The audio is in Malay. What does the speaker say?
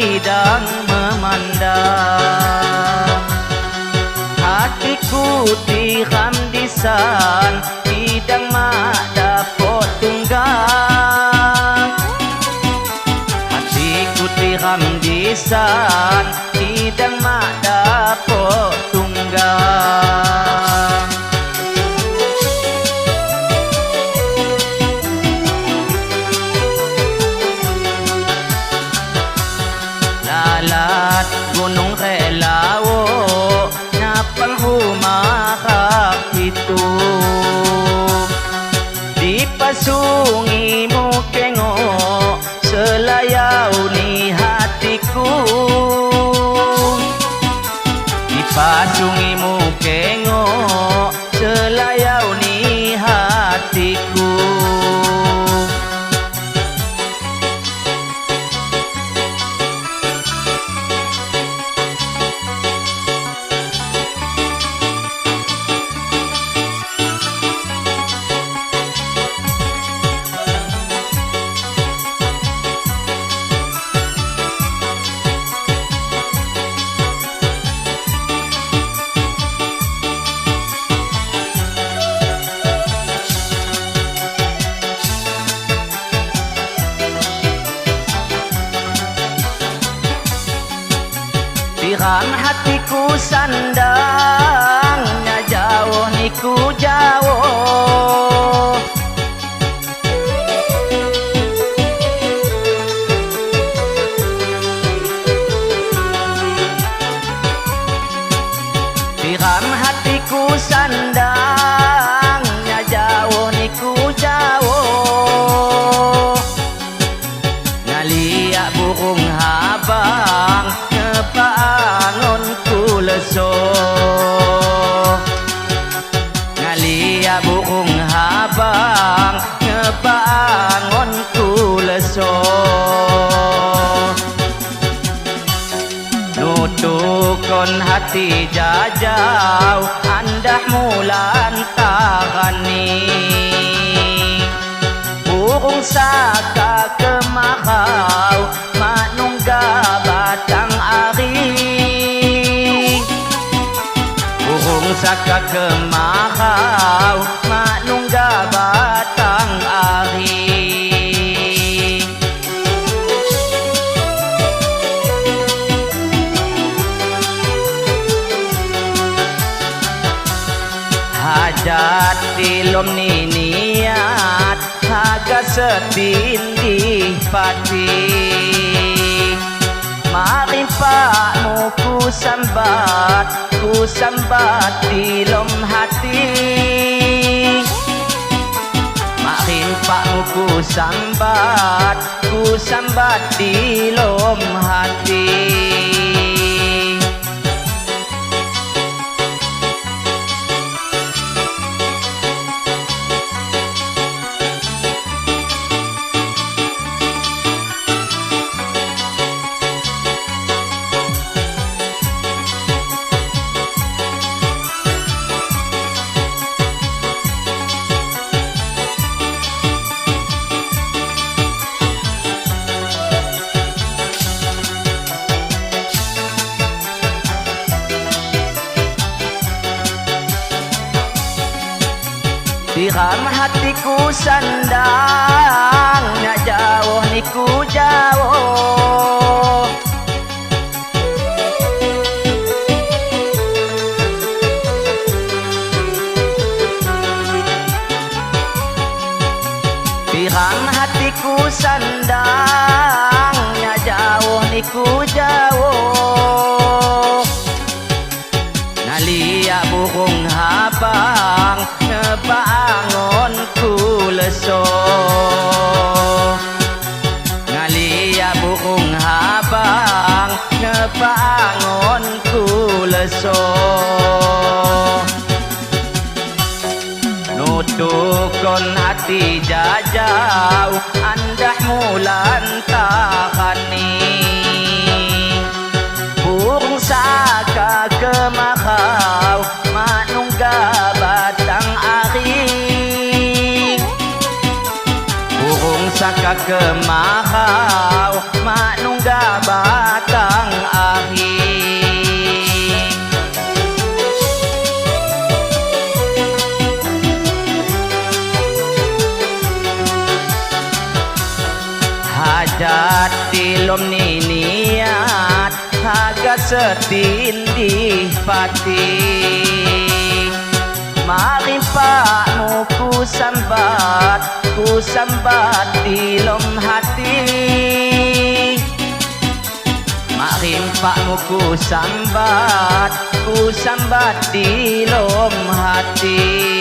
tidang memandang. Hatiku tiram disan, tidang mak dapat tunggang. Hatiku tiram disan, tidang mak dapat tunggang. Lalat gunung relawo napang humakap itu, di pasungi mo kengo selayaw ni hatiku. Di pasungi mo kengo selayaw ni hatiku. Tiram hatiku sandang, nya jauh niku jauh. Tiram hatiku sandang, nya jauh niku jauh. Ngaliak burung habang ngebangun kuleso. Ngalia burung habang ngebangun kuleso. Nutukon hati jajau andah mulan tarani. Burung saka kemakau manungga batang ari. Burung saka kemakau manungga batang ari. Hajat tilom ni niat haga setindih pati. Marimpakmu ku sambat tilom hati. Marimpakmu ku sambat tilom hati. Tiram hatiku sandang, nya jauh niku jauh. Tiram hatiku sandang, nya jauh niku jauh. Nalia burung habang ngebangun kuleso. Ngalia burung habang ngebangun kuleso. Nutukon hati jajau andah mulan takani. Burung saka kemakau manungga batang ari. Burung saka kemakau manungga batang ilom ni niat haga setindih pati marimpakmu ku sambat ilom hati marimpakmu ku sambat ilom hati